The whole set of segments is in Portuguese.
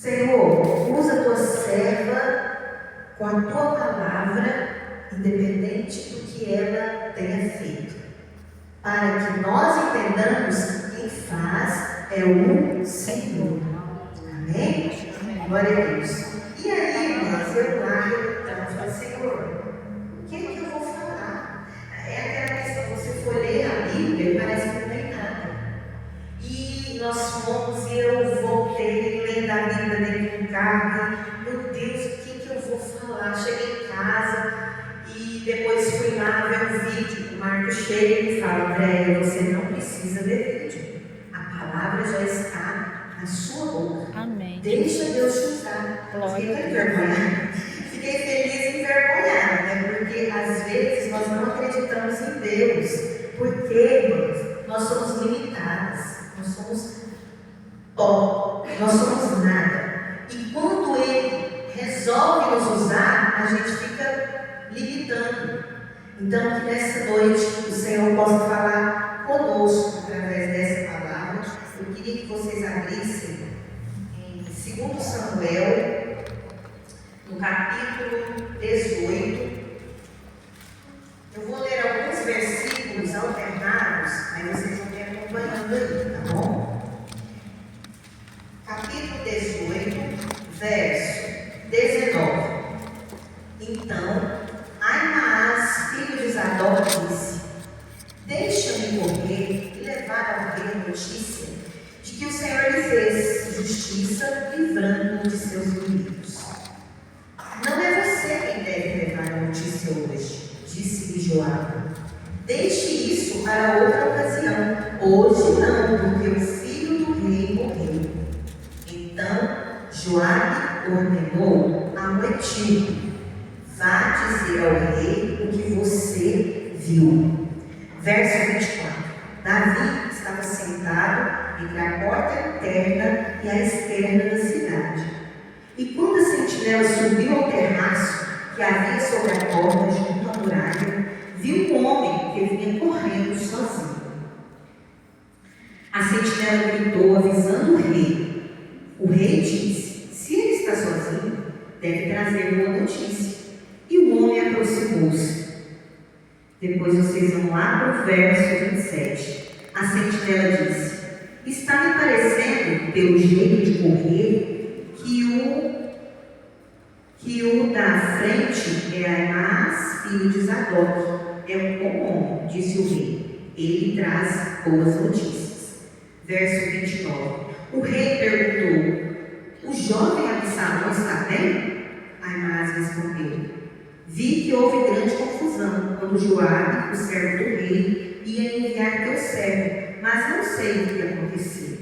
Senhor, usa a tua serva com a tua palavra, independente do que ela tenha feito, para que nós entendamos que quem faz é o Senhor. Amém? Glória a Deus. E aí, irmãs, eu lá, eu falei, Senhor, o que é que eu vou falar? É aquela questão, você for ler a Bíblia e parece que não tem nada. E nós fomos e eu voltei lendo a Bíblia dentro do carro. Meu Deus, o que eu vou falar? Cheguei em casa e depois fui lá ver um vídeo. O Marco chega e fala, Andréia, você não precisa ver vídeo. A palavra já está na sua boca. Amém. Deixa Deus te usar. Glória Fiquei envergonhada. Fiquei feliz e envergonhada, né? Porque às vezes nós não acreditamos em Deus. Porque, irmãos, nós somos limitadas. Nós somos pó, nós somos nada. E quando Ele resolve nos usar, a gente fica limitando. Então, que nessa noite o Senhor possa falar conosco através dessa palavra. Eu queria que vocês abrissem em 2 Samuel, no capítulo 18. Eu vou ler alguns versículos alternados, aí vocês vão me acompanhando aí, tá bom? Capítulo 18, verso 19. Então, Ahimaás, filho de Zadok, disse: Deixa-me correr e levar ao rei a notícia de que o Senhor lhe fez justiça, livrando-o de seus inimigos. Não é você quem deve levar a notícia hoje, disse-lhe Joabe. Deixe isso para outra ocasião. Hoje não, porque o filho do rei morreu. Então Joabe ordenou a um etíope: vá dizer ao rei o que você viu. Verso 24. Davi estava sentado entre a porta interna e a externa da cidade. E quando a sentinela subiu ao terraço que havia sobre a porta junto à muralha, viu um homem que vinha correndo sozinho. A sentinela gritou, avisando o rei. O rei disse: se ele está sozinho, deve trazer boa notícia. E o homem aproximou-se. Depois vocês vão lá para o verso 27. A sentinela disse: está me parecendo, pelo jeito de correr, que o da frente é Ahimaás, filho de Zadok. É um bom homem, disse o rei. Ele traz boas notícias. Verso 29. O rei perguntou: o jovem Absalão está bem? Ahimaás respondeu: vi que houve grande confusão quando Joabe, o servo do rei, ia enviar teu servo, mas não sei o que aconteceu.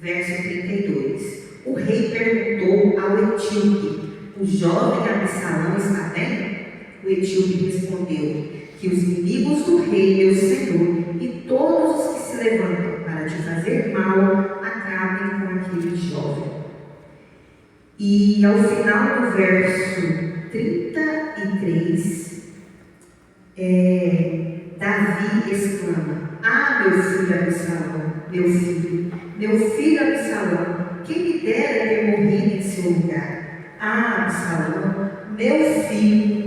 Verso 32. O rei perguntou ao etíope: o jovem Absalão está bem? O etíope respondeu: que os inimigos do rei, meu senhor, e todos os que se levantam para te fazer mal, acabem com aquele jovem. E ao final do verso 33, Davi exclama: ah, meu filho Absalão, meu filho Absalão, quem me dera ter morrido em seu lugar. Ah, Absalão, meu filho.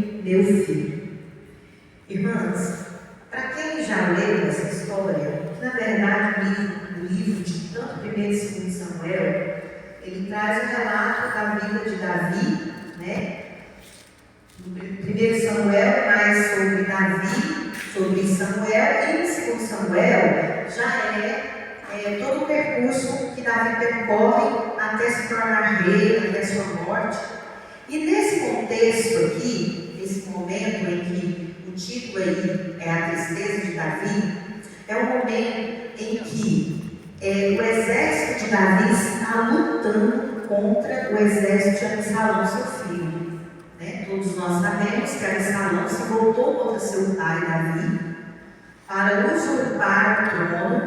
Irmãs, para quem já leu essa história, na verdade o livro de tanto 1 e 2 Samuel, ele traz o relato da vida de Davi, né? No 1 Samuel, mais sobre Davi, sobre Samuel, e em 2 Samuel já é todo o percurso que Davi percorre até se tornar rei, até sua morte. E nesse contexto aqui, nesse momento em que o título aí é a tristeza de Davi, é um momento em que o exército de Davi está lutando contra o exército de Absalão, seu filho. Né? Todos nós sabemos que Absalão se voltou contra seu pai Davi para usurpar o trono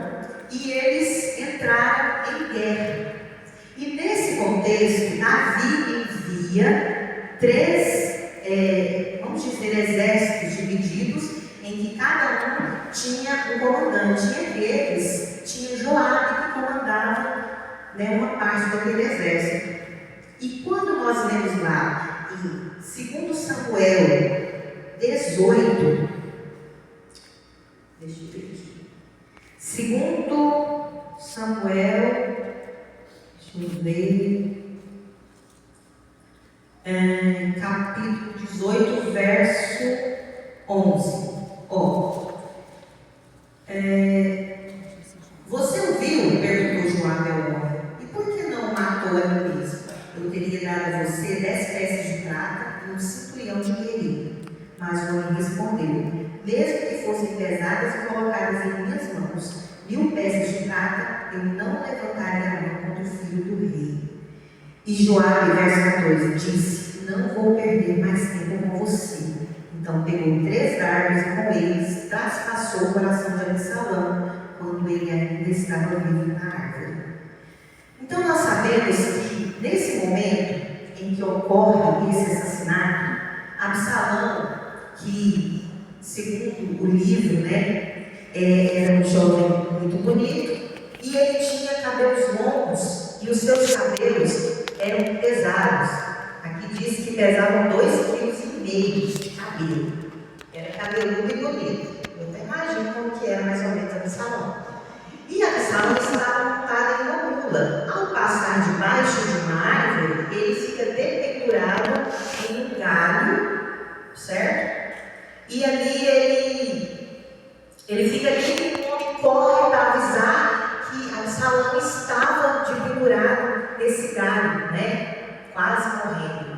e eles entraram em guerra. E nesse contexto, Davi envia 3, vamos dizer, exércitos divididos, em que cada um tinha um comandante. E entre eles tinha Joabe, que comandava, né, uma parte daquele exército. E quando nós lemos lá em 2 Samuel 18, deixa eu ver aqui. 2 Samuel, deixa eu ver. Capítulo 18, verso 11. Você ouviu? Perguntou Joabe ao homem. E por que não matou a mim mesmo? Eu teria dado a você 10 peças de prata e um cinturão de guerreiro. Mas o homem respondeu: mesmo que fossem pesadas e colocadas em minhas mãos, 1000 peças de prata, eu não levantaria a mão contra o filho do rei. E Joabe, verso 14, disse: não vou perder mais tempo com você. Então pegou 3 dardos e com eles traspassou o coração de Absalão, quando ele ainda estava vivo na árvore. Então nós sabemos que nesse momento em que ocorre esse assassinato, Absalão, que segundo o livro, era um jovem muito bonito, e ele tinha cabelos longos, e os seus cabelos eram pesados. Aqui diz que pesavam 2,5 kg de cabelo. Era cabeludo e bonito. Eu até imagino como que era mais ou menos Absalão. E Absalão estava montado em uma mula. Ao passar debaixo de uma árvore, ele fica dependurado em um galho, certo? E ali ele fica ali, e o homem corre para avisar que Absalão estava dependurado nesse galho, quase morrendo.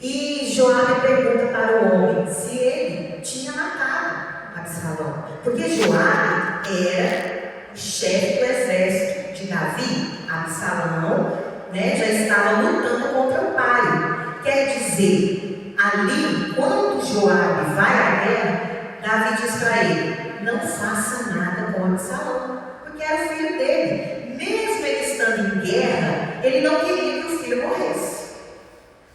E Joabe pergunta para o homem se ele tinha matado Absalão, porque Joabe era o chefe do exército de Davi. Absalão, já estava lutando contra o pai. Quer dizer, ali, quando Joabe vai à guerra, Davi diz para ele: não faça nada com Absalão, porque era o filho dele. Mesmo ele estando em guerra, ele não queria que o filho morresse.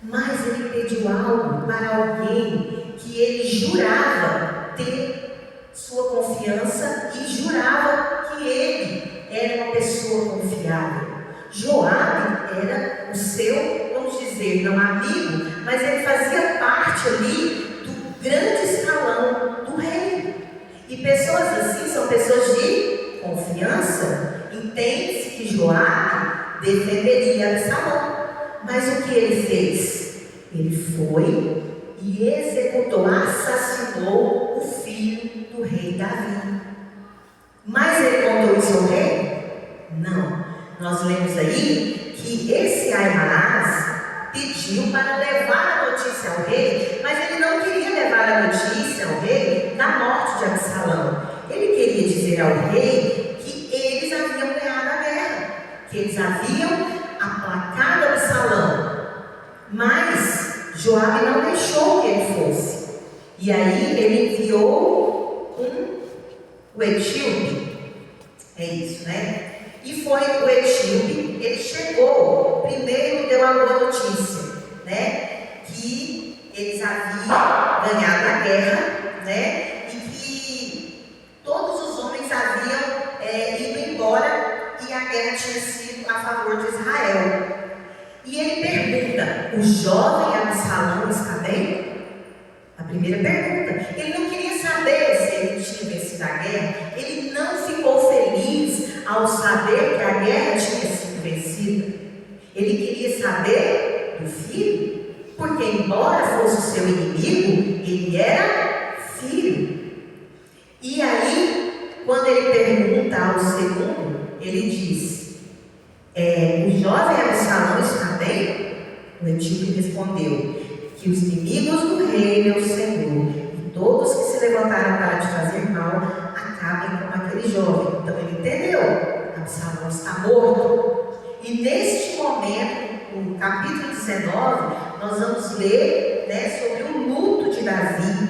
Mas ele pediu algo para alguém que ele jurava ter sua confiança e jurava que ele era uma pessoa confiável. Joabe era o seu, vamos dizer, não amigo, mas ele fazia parte ali do grande escalão do rei. E pessoas assim são pessoas de confiança. Entende-se que Joabe defenderia Absalão. Mas o que ele fez? Ele foi e executou, assassinou o filho do rei Davi. Mas ele contou isso ao rei? Não. Nós lemos aí que esse Ahimaaz pediu para levar a notícia ao rei, mas ele não queria levar a notícia ao rei da morte de Absalão. Ele queria dizer ao rei que eles haviam ganhado a guerra, que eles haviam aplacado Absalão. Mas Joabe não deixou que ele fosse. E aí ele enviou o etíope. É isso, E foi o etíope. Ele chegou, primeiro deu a boa notícia, que eles haviam ganhado a guerra, e que todos os homens haviam ido embora e a guerra tinha sido a favor de Israel. E ele pergunta: o jovem Absalão está bem? A primeira pergunta. Ele não queria saber se ele tinha vencido a guerra. Ele não ficou feliz ao saber que a guerra tinha sido vencida. Ele queria saber do filho, porque embora fosse o seu inimigo, ele era filho. E aí, quando ele pergunta ao segundo, ele diz: o jovem Absalão está bem? O etíope respondeu: que os inimigos do rei, meu senhor, e todos que se levantaram para te fazer mal, acabem com aquele jovem. Então ele entendeu: Absalão está morto. E neste momento, no capítulo 19, nós vamos ler sobre o luto de Davi.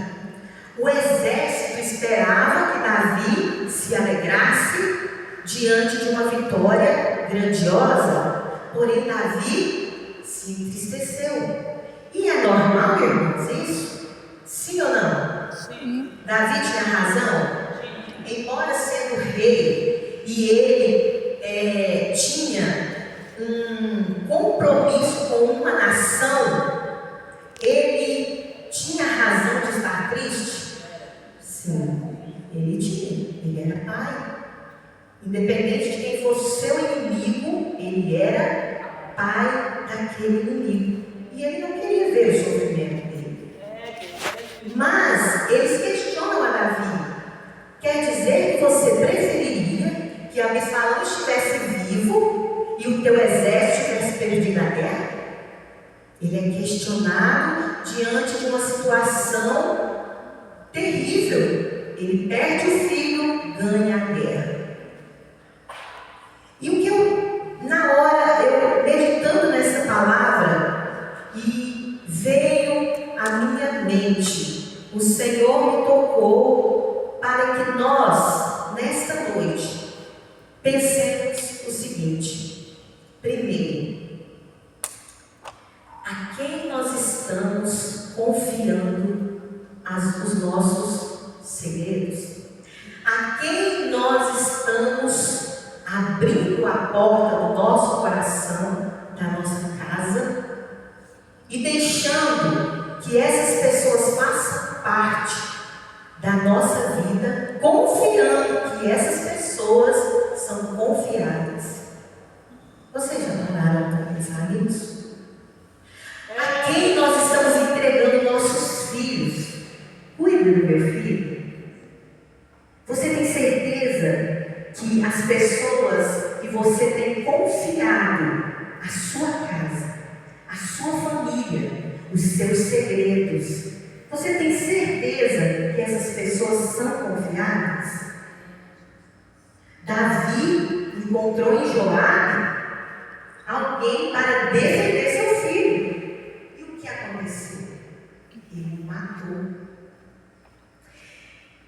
O exército esperava que Davi se alegrasse diante de uma vitória grandiosa, porém Davi se entristeceu. E é normal, irmãos, isso? Sim ou não? Sim. Davi tinha razão? Sim. Embora sendo rei e ele tinha um compromisso com daquele inimigo. E ele não queria ver o sofrimento dele. Mas eles questionam a Davi. Quer dizer que você preferiria que Absalão estivesse vivo e o teu exército tivesse perdido a guerra? Ele é questionado diante de uma situação terrível. Ele perde o filho, ganha a guerra. E o que na hora, meditando nessa palavra, e veio à minha mente, o Senhor me tocou para que nós, nesta noite, pensemos o seguinte: primeiro, a quem nós estamos confiando os nossos segredos? A quem nós estamos abrindo a porta do nosso coração, da nossa casa, e deixando que essas pessoas façam parte da nossa vida, confiando que essas pessoas são confiáveis? Vocês já pararam para pensar nisso? A quem nós estamos entregando nossos filhos? Cuide do meu filho. Você tem certeza que as pessoas que você tem confiado, a sua casa, a sua família, os seus segredos, você tem certeza que essas pessoas são confiáveis? Davi encontrou em Joabe alguém para defender seu filho. E o que aconteceu? Ele o matou.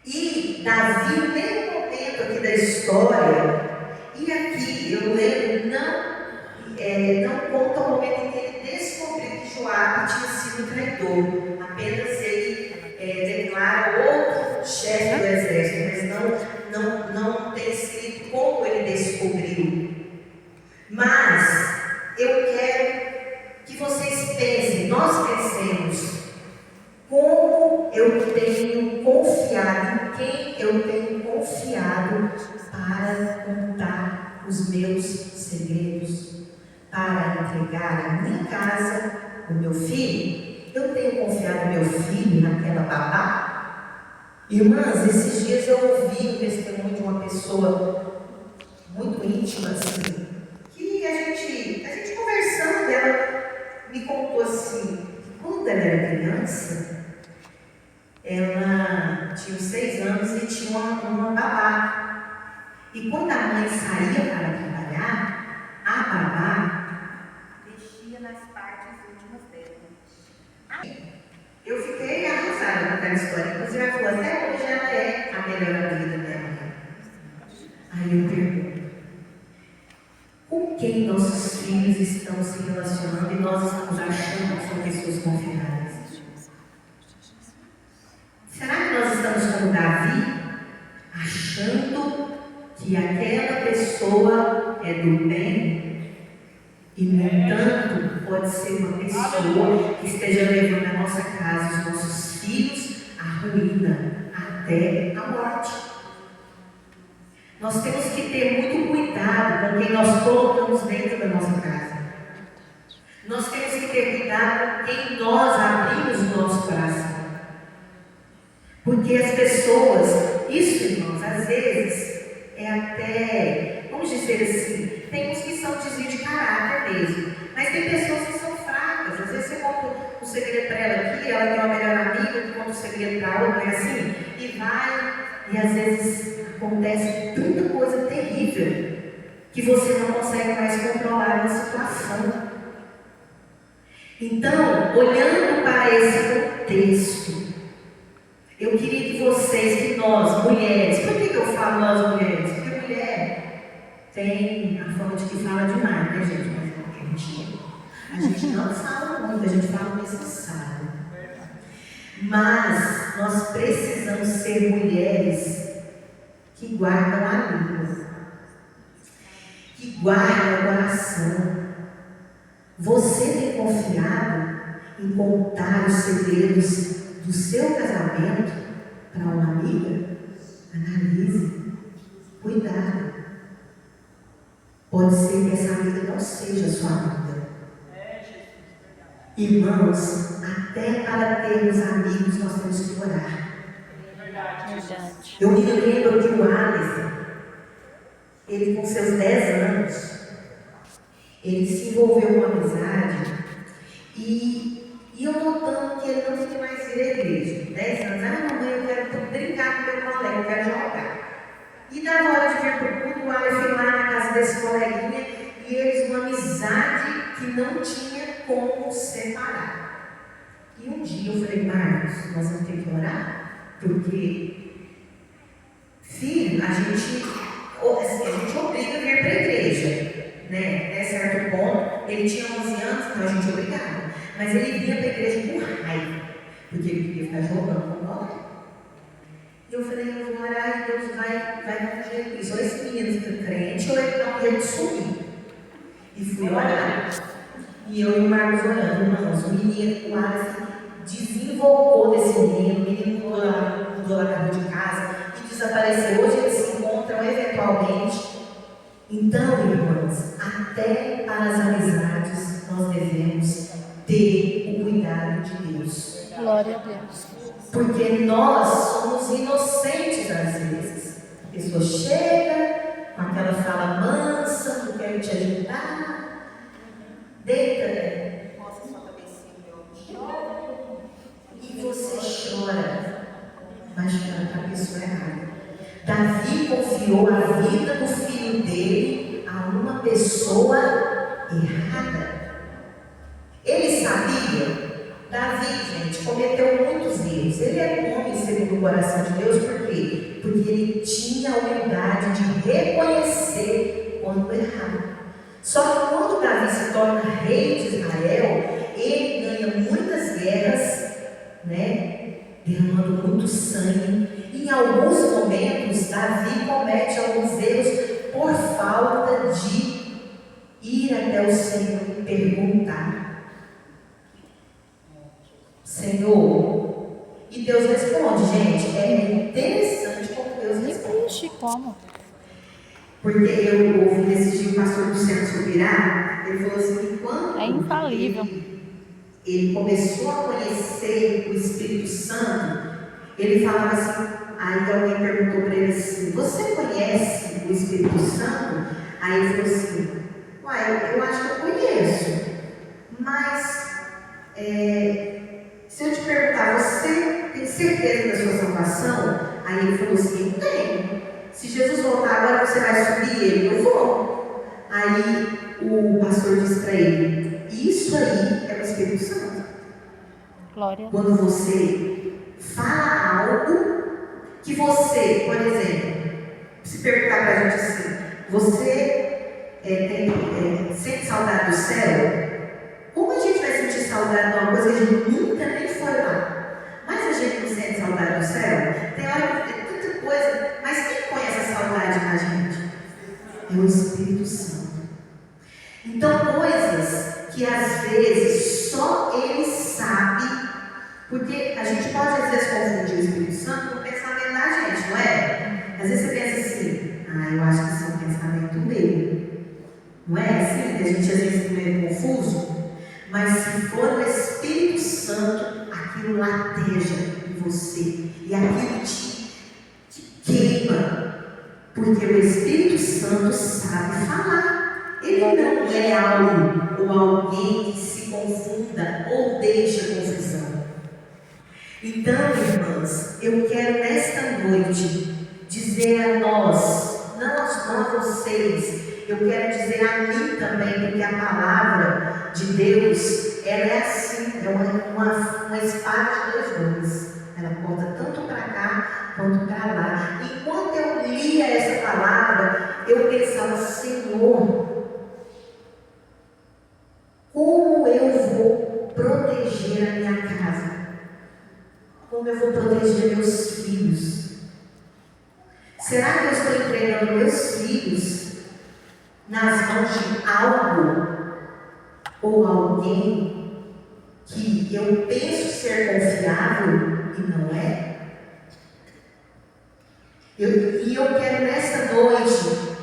E Davi, no mesmo momento aqui da história, e aqui eu lembro, não conta o momento em que ele descobriu que Joabe tinha sido traidor. Apenas ele declara outro chefe do exército, mas não tem escrito como ele descobriu. Mas eu quero que vocês pensem, nós pensemos, como eu tenho confiado, em quem eu tenho confiado para contar os meus segredos, para entregar a minha casa, o meu filho. Eu tenho confiado meu filho naquela babá? Irmãs, esses dias eu ouvi o testemunho de uma pessoa muito íntima, assim, que a gente conversando, ela me contou assim, que quando ela era criança, ela tinha 6 anos e tinha uma babá. E quando a mãe saía para trabalhar, a babá mexia nas partes íntimas dela. Eu fiquei arrasada com aquela história. Inclusive, ela falou, até hoje ela é a melhor amiga dela. Aí eu pergunto, com quem nossos filhos estão se relacionando e nós estamos achando que são pessoas confiáveis? Será que nós estamos como Davi, achando que aquela pessoa é do bem? E, no entanto, pode ser uma pessoa que esteja levando a nossa casa, os nossos filhos, à ruína, até a morte. Nós temos que ter muito cuidado com quem nós colocamos dentro da nossa casa. Nós temos que ter cuidado com quem nós abrimos o nosso coração. Porque as pessoas, isso, irmãos, às vezes é até, vamos dizer assim, tem uns que são desvio de caráter mesmo, mas tem pessoas que são fracas. Às vezes você conta um segredo para ela aqui, ela tem uma melhor amiga que conta um segredo para outra, é assim, e vai, e às vezes acontece tanta coisa terrível que você não consegue mais controlar uma situação. Então, olhando para esse contexto, eu queria que vocês, que nós, mulheres, por que eu falo nós mulheres? Porque mulher tem a fama de que fala demais, né, gente? Mas não é mentira. A gente não fala muito, a gente fala o necessário. Mas nós precisamos ser mulheres que guardam a língua, que guardam o coração. Você tem confiado em contar os segredos do seu casamento para uma amiga? Analise, cuidado. Pode ser que essa amiga não seja sua amiga. Irmãos, até para termos amigos nós temos que orar. Verdade. Eu me lembro que o Alisson, ele com seus 10 anos, ele se envolveu com uma amizade e eu notando que ele não queria mais ir à igreja. 10 anos, mamãe, eu quero brincar com meu colega, eu quero jogar. E na hora de vir para o culto, o Alisson foi lá na casa desse coleguinha e eles uma amizade que não tinha como separar. E um dia eu falei, Marcos, nós vamos ter que orar, porque, filho, a gente obriga a vir para a igreja, né? Até certo ponto, ele tinha 11 anos, então a gente obrigava, mas ele vinha para a igreja por raiva, porque ele queria ficar jogando com bola. E eu falei, eu vou orar e Deus vai dar um jeito nisso. Ou esse menino fica crente, ou ele dá um jeito de sumir. E fui orar. E eu e o Marcos orando, irmãos, o menino, o Alisson, desenvolvou desse menino, o menino mudou a carro de casa e desapareceu. Hoje eles se encontram eventualmente. Então, irmãos, até para as amizades nós devemos ter o cuidado de Deus. Glória a Deus. Porque nós somos inocentes às vezes. A pessoa chega com aquela fala mansa, não quero te ajudar, deita, mostra sua cabecinha, chora, e você chora, mas para a pessoa errada. Davi confiou a vida do filho dele a uma pessoa errada. Ele sabia. Davi, gente, cometeu muitos erros. Ele era um homem segundo o coração de Deus, por quê? Porque ele tinha a humildade de reconhecer quando errava. Só que quando Davi se torna rei de Israel, ele ganha muitas guerras, né? Derramando muito sangue. Em alguns momentos, Davi comete alguns erros por falta de ir até o Senhor e perguntar. Senhor, e Deus responde, gente, é interessante como Deus responde. Ixi, como? Porque eu ouvi nesse dia o pastor Luciano Subirá, ele falou assim, que quando É infalível. ele começou a conhecer o Espírito Santo, ele falava assim, aí alguém perguntou para ele assim, você conhece o Espírito Santo? Aí ele falou assim, uai, eu acho que eu conheço, mas se eu te perguntar, você tem certeza da sua salvação? Aí ele falou assim, eu tenho. Se Jesus voltar agora, você vai subir ele? Eu vou. Aí o pastor disse para ele, isso aí é o Espírito Santo. Glória a Deus. Quando você fala algo que você, por exemplo, se perguntar para a gente assim, você sente saudade do céu? Como a gente vai sentir saudade de uma coisa que a gente nunca nem foi lá? Mas a gente não sente saudade do céu? Tem hora que tem tanta coisa, mas quem põe essa saudade na gente? É o Espírito Santo. Então, coisas que às vezes só Ele sabe, porque a gente pode às vezes confundir o Espírito Santo com o pensamento da gente, não é? Às vezes você pensa assim, eu acho que isso é um pensamento meu. Não é assim? Que a gente às vezes fica meio confuso? Mas se for o Espírito Santo, aquilo lateja em você. E aquilo te queima. Porque o Espírito Santo sabe falar. Ele não é algo ou alguém que se confunda ou deixa confusão. Então, irmãs, eu quero nesta noite dizer a nós, não a vocês, eu quero dizer a mim também, porque a palavra de Deus, ela é assim, é uma espada de dois gumes. Ela corta tanto para cá quanto para lá. Enquanto eu lia essa palavra, eu pensava, Senhor, como eu vou proteger a minha casa? Como eu vou proteger meus filhos? Será que eu estou entregando meus filhos nas mãos de algo ou alguém que eu penso ser confiável e não é? E eu quero nesta noite,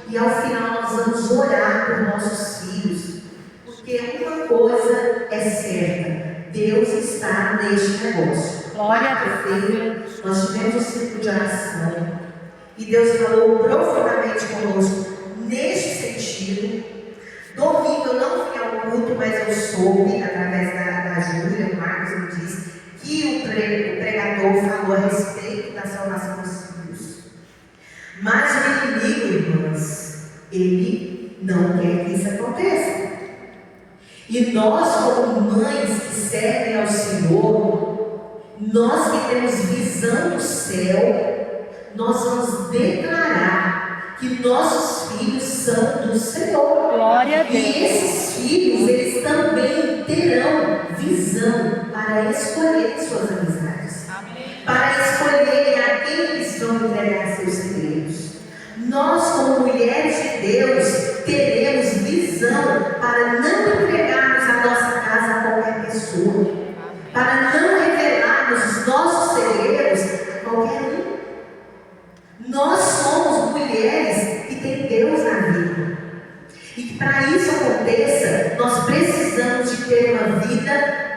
e ao final nós vamos orar por nossos filhos, porque Porque uma coisa é certa: Deus está neste negócio. Glória a Quarta-feira, nós tivemos um ciclo de oração e Deus falou profundamente conosco neste sentido. Domingo eu não fui ao culto, mas eu soube, através da Júlia, o Marcos me disse, que o pregador falou a respeito da salvação dos filhos. Mas o inimigo, irmãs, ele não quer que isso aconteça. E nós, como mães que servem ao Senhor, nós que temos visão do céu, nós vamos declarar que nossos filhos são do Senhor. Glória a Deus. E esses filhos, eles também terão visão para escolher suas amizades. Amém. Para escolherem a quem eles vão entregar seus segredos. Nós, como mulheres de Deus, teremos visão para não entregarmos a nossa casa a qualquer pessoa, para não revelarmos os nossos segredos a qualquer um. Nós somos mulheres que têm Deus na vida. E que para isso aconteça, nós precisamos de ter uma vida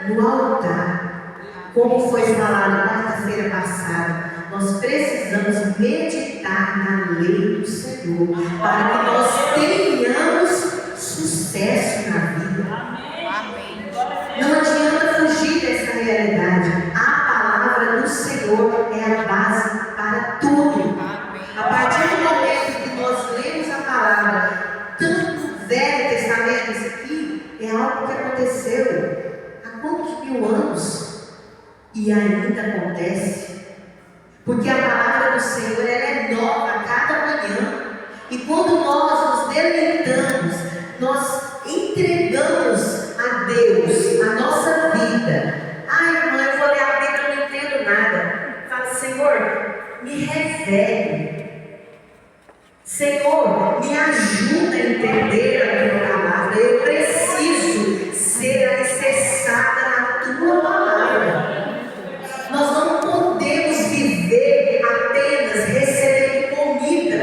no altar. Como foi falado quarta-feira passada, nós precisamos meditar na lei do Senhor, para que nós tenhamos sucesso na vida. Não adianta fugir dessa realidade. A palavra do Senhor é a base para tudo. A partir do momento que nós lemos a palavra, tanto no Velho Testamento, isso aqui é algo que aconteceu há quantos mil anos e ainda acontece. Porque a palavra do Senhor, ela é nova a cada manhã. E quando nós nos deleitamos, nós entregamos a Deus a nossa vida. Ai, irmã, eu vou ler a Bíblia, eu não entendo nada. Fala, Senhor, me revele. Senhor, me ajuda a entender a tua palavra. Eu preciso ser alicerçada na tua palavra. Nós não podemos viver apenas recebendo comida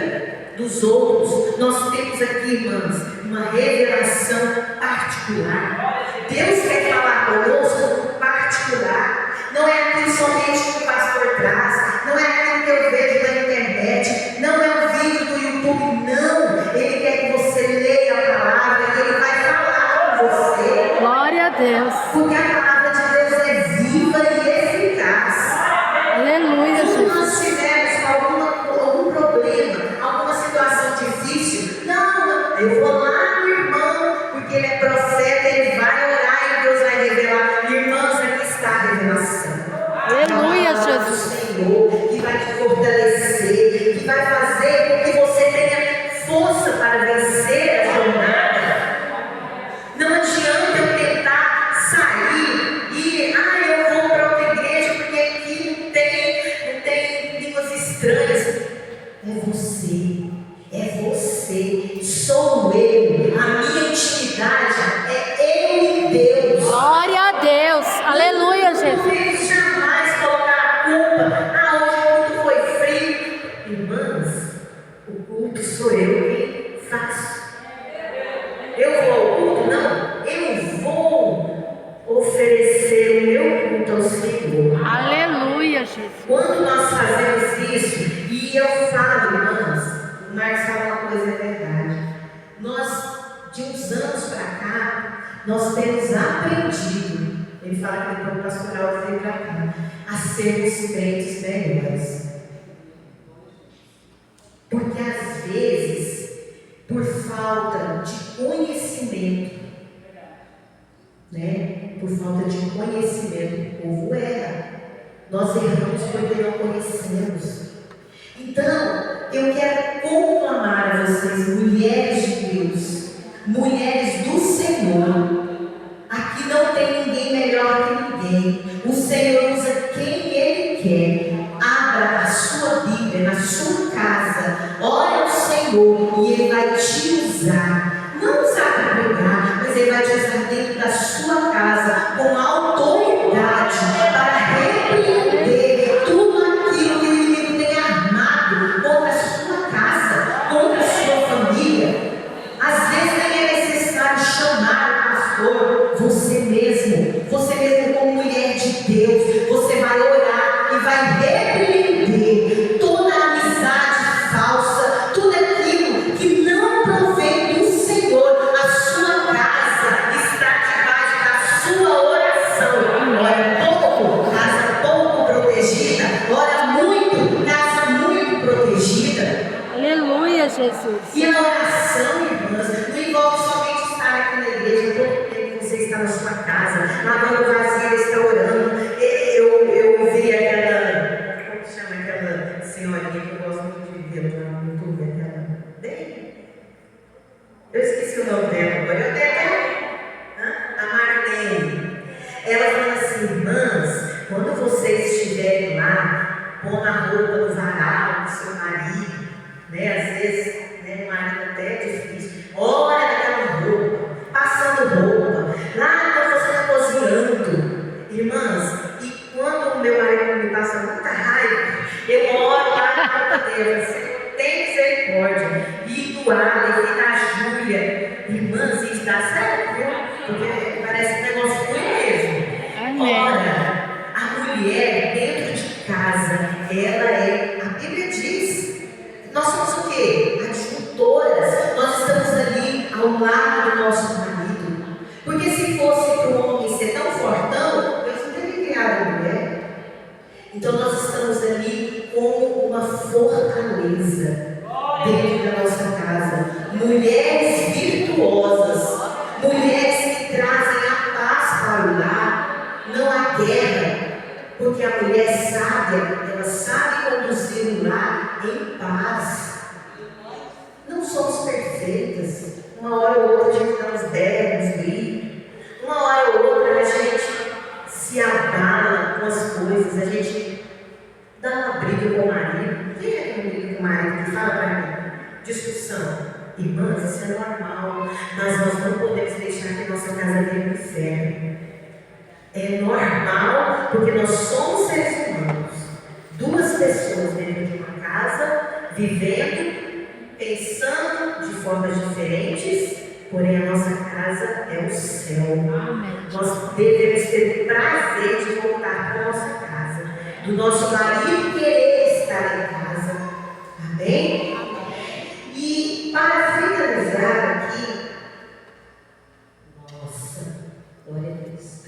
dos outros. Nós temos aqui, irmãs, uma revelação particular. Deus quer falar conosco particular. Não é aquilo somente que o pastor traz, não é aquilo que eu vejo na internet, não é um vídeo do YouTube, não. Ele quer que você leia a palavra e ele vai falar com você. Glória a Deus. Porque a palavra de Deus é viva e eficaz. Aleluia, Quando nós Jesus. tivermos algum problema, alguma situação difícil, não, eu vou lá no irmão, porque ele é profeta, ele vai orar e Deus vai revelar. Irmãos, aqui está a revelação. Aleluia, A palavra do Jesus. Senhor, que vai te fortalecer, que vai fazer com que você tenha força para vencer a jornada. Não adianta eu tentar sair e, eu vou para outra igreja porque aqui não tem línguas estranhas. É você, sou eu. A minha intimidade é eu e Deus. Glória a Deus. Aleluia, Não Jesus. devemos jamais colocar a culpa. Hoje o culto foi frio. Irmãs, o culto sou eu quem faço. Eu vou ao culto? Não. Eu vou oferecer o meu culto ao Senhor. Aleluia, Jesus. Quando nós fazemos isso, e eu falo, irmãs, o Marcos fala uma coisa, é verdade. Nós, de uns anos para cá, nós temos aprendido, ele fala que depois do pastoral veio para cá, a sermos crentes melhores. Porque às vezes, por falta de conhecimento, por falta de conhecimento, o povo erra. Nós erramos porque não conhecemos. Então, eu quero conclamar a vocês, mulheres de Deus, mulheres do Senhor. Aqui não tem ninguém melhor que ninguém. O Senhor usa quem Ele quer. Abra a sua Bíblia na sua casa. Ore ao Senhor e Ele vai te usar. Não usar para pregar, mas Ele vai te usar dentro da sua casa com autoridade para repreender tudo aquilo que o inimigo tem armado contra a sua casa, contra a sua família. Às vezes nem é necessário chamar o pastor você mesmo como mulher de Deus, você vai orar e vai repreender toda amizade falsa, tudo aquilo que não provém do Senhor. A sua casa está debaixo da sua oração. Ora pouco, casa pouco protegida. Ora muito, casa muito protegida. Aleluia, Jesus. E a oração, irmãs, não envolve somente estar aqui na igreja. Todo tempo você está na sua casa, lavando vasilha, está orando. Eu vi aquela, como que chama aquela senhorinha que eu gosto muito de ver no YouTube, aquela bem. Eu esqueci o nome dela agora. Eu até a Marlene. Ela fala assim: irmãs, quando vocês estiverem lá, pondo a roupa no varal do seu marido, né? Às vezes, né, o marido até é difícil. Olha daquela roupa, passando roupa, lá quando você está cozinhando. Irmãs, e quando o meu marido me passa muita raiva, eu oro lá na roupa dele, Senhor, tem misericórdia. E do Alex e da Júlia. Irmãs, isso dá certo, viu? Porque parece que o negócio foi mesmo. Amém. Ora, a mulher dentro de casa, ela é, a Bíblia diz, nós somos o quê? Adjuntoras. Nós estamos ali ao lado do nosso marido. Porque se fosse para o homem ser tão fortão, Deus não teria criado a mulher. Então nós estamos ali como uma fortaleza dentro da nossa casa. Mulheres virtuosas, mulheres que trazem a paz para o lar. Não há guerra, porque a mulher sábia, ela sabe conduzir o lar em paz. Não somos perfeitas. Uma hora ou outra a gente dá uns berros, grita. Uma hora ou outra a gente se abala com as coisas, a gente dá uma briga com o marido. Quem é que não briga com o marido? Que fala para mim. Discussão. Irmãs, isso é normal, mas nós não podemos deixar que nossa casa venha para o inferno. É normal, porque nós somos seres humanos. Duas pessoas dentro de uma casa, vivendo, pensando de formas diferentes, porém a nossa casa é o céu. Amém. Nós devemos ter o prazer de voltar para a nossa casa, do nosso marido querer estar em casa. Amém? E para finalizar aqui, nossa, glória a Deus.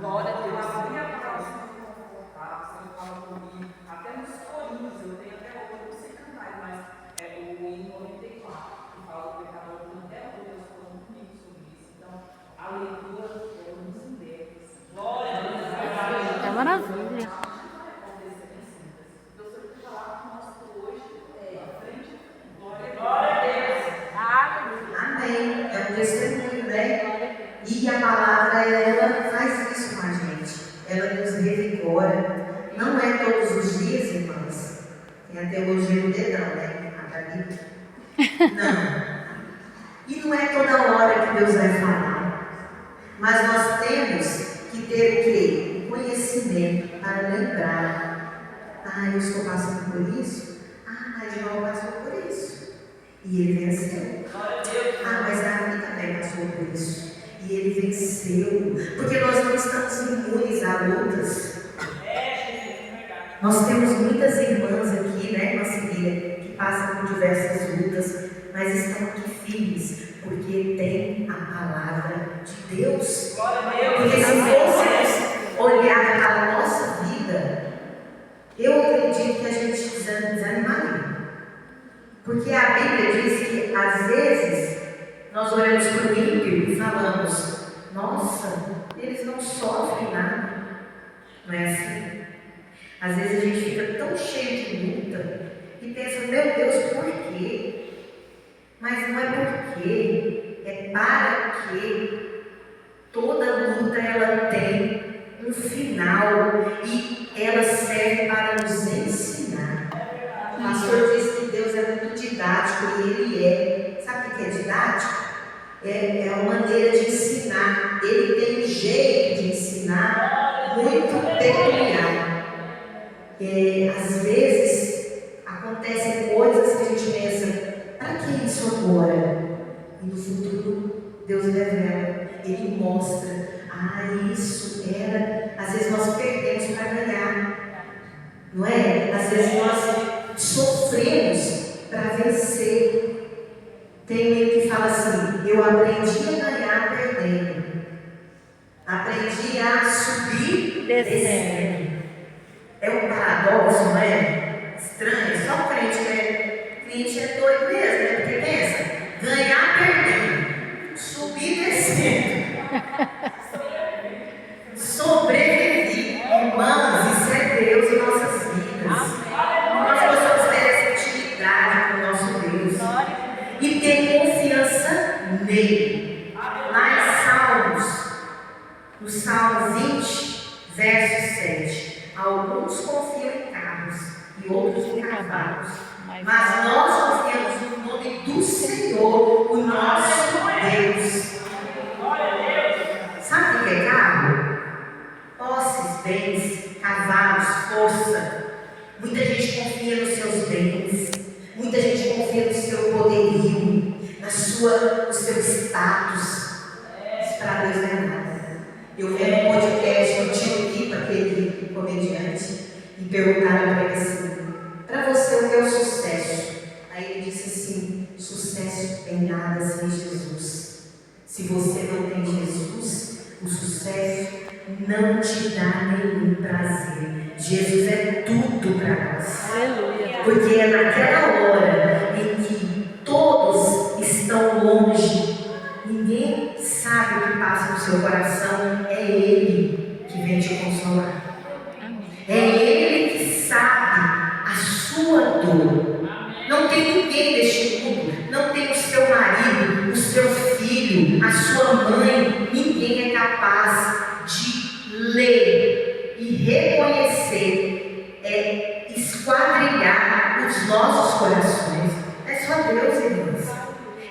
Glória a Deus. Eu abri a palavra, sempre confortável, sempre fala comigo. Até nos corinhos, eu tenho até hoje, eu não sei cantar, mas é o hino 94, que fala do pecador, até hoje Deus falou comigo sobre isso. Então, a leitura é um dos index. Glória a Deus. É maravilha. Então, se eu te falar que o nosso hoje é à frente, glória a Deus. Amém. É um testemunho, né? E a palavra, ela faz isso com a gente. Ela nos revigora. Não é todos os dias, irmãs. Tem a teologia do dedão, né? A da Bíblia. Não. E não é toda hora que Deus vai falar. Mas nós temos que ter o quê? Conhecimento para lembrar. Ah, eu estou passando por isso? Ah, mas João passou por isso. E ele venceu. Ah, mas Davi também passou por isso. E ele venceu. Porque nós não estamos imunes a lutas. Nós temos muitas irmãs aqui, né, nossa igreja, que passam por diversas lutas, mas estão aqui firmes, porque tem a palavra de Deus. Porque se fôssemos olhar para a nossa vida, eu acredito que a gente desanimaria. Porque a Bíblia diz que, às vezes, nós olhamos para o ímpio e falamos: nossa, eles não não sofre nada. Não é assim? Às vezes a gente fica tão cheio de luta e pensa, meu Deus, por quê? Mas não é por quê, é para que toda luta ela tem um final e ela serve para nos ensinar. O pastor disse que Deus é muito didático e Ele é. Sabe o que é didático? É uma maneira de ensinar. Ele tem um jeito de ensinar muito peculiar. Às vezes acontecem coisas que a gente pensa, para que isso agora? E no futuro Deus revela, Ele mostra, isso era. Às vezes nós perdemos para ganhar, não é? Às vezes nós sofremos para vencer. Tem um que fala assim, eu aprendi a ganhar perdendo, aprendi a subir descendo. É um paradoxo, não é? Estranho, só o crente é doido mesmo, né? Porque pensa, ganhar perdendo, subir descendo, sobreviver, irmãos, isso é Deus em nossas vidas. Nós possamos ter essa intimidade com o nosso Deus e ter confiança nele. Lá em Salmos, no Salmo 20, verso 7. Alguns confiam em carros e outros em cavalos, mas nós confiamos no nome do Senhor, o nosso Deus. Sabe o que é carro? Posses, bens, cavalos, força. Muita gente confia nos seus bens, muita gente confia no seu poderio, no seu status. Isso para Deus não é nada. Eu vi um podcast do Tio Pipa, aquele comediante, e perguntaram para ele assim, para você o que é o sucesso? Aí ele disse assim, sucesso é nada sem Jesus. Se você não tem Jesus, o sucesso não te dá nenhum prazer. Jesus é tudo para nós. Aleluia. Porque é naquela hora em que todos estão longe, ninguém sabe o que passa no seu coração, é Ele que vem te consolar. É Ele que sabe a sua dor. Não tem ninguém deste mundo, não tem o seu marido, o seu filho, a sua mãe, ninguém é capaz de ler e reconhecer, esquadrilhar os nossos corações. É só Deus, irmãos.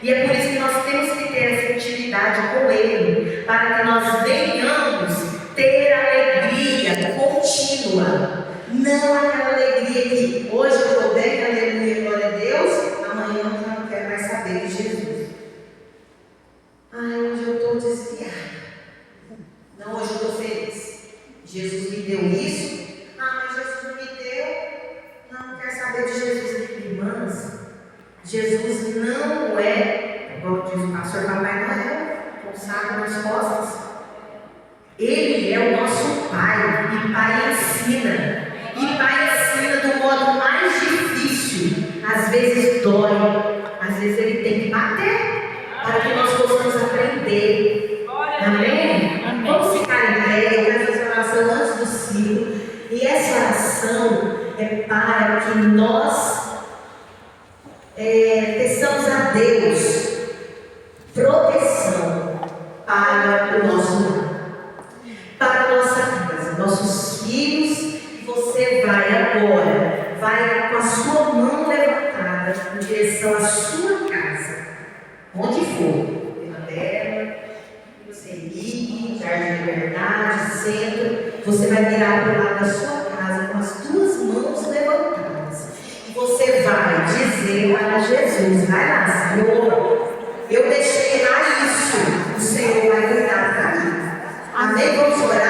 E é por isso que nós temos que ter essa intimidade com Ele, para que nós venhamos ter alegria contínua. Não aquela alegria que hoje eu estou bem, aleluia, glória a Deus, amanhã eu já não quero mais saber de Jesus. Hoje eu estou desviada. Não, hoje eu estou feliz. Jesus me deu isso. Mas Jesus não me deu. Não quero saber de Jesus. Irmãs, Jesus não é, como diz o pastor Papai Noel, com o saco nas costas. Ele é o nosso Pai, e Pai ensina. E Pai ensina do modo mais difícil. Às vezes dói, às vezes Ele tem que bater, para que nós possamos aprender. Amém? Vamos ficar em pé, eu quero fazer uma oração antes do ciclo. E essa oração é para que nós peçamos a Deus proteção para o nosso lar, para a nossa casa, nossos filhos. E você vai com a sua mão levantada em direção à sua casa, onde for, pela terra, Selic, Jardim da Liberdade, centro. Você vai virar para o lado da sua casa com as duas mãos levantadas. E você vai dizer para Jesus, vai lá, Senhor, eu deixei lá isso, o Senhor vai cuidar para mim. Amém? Vamos orar.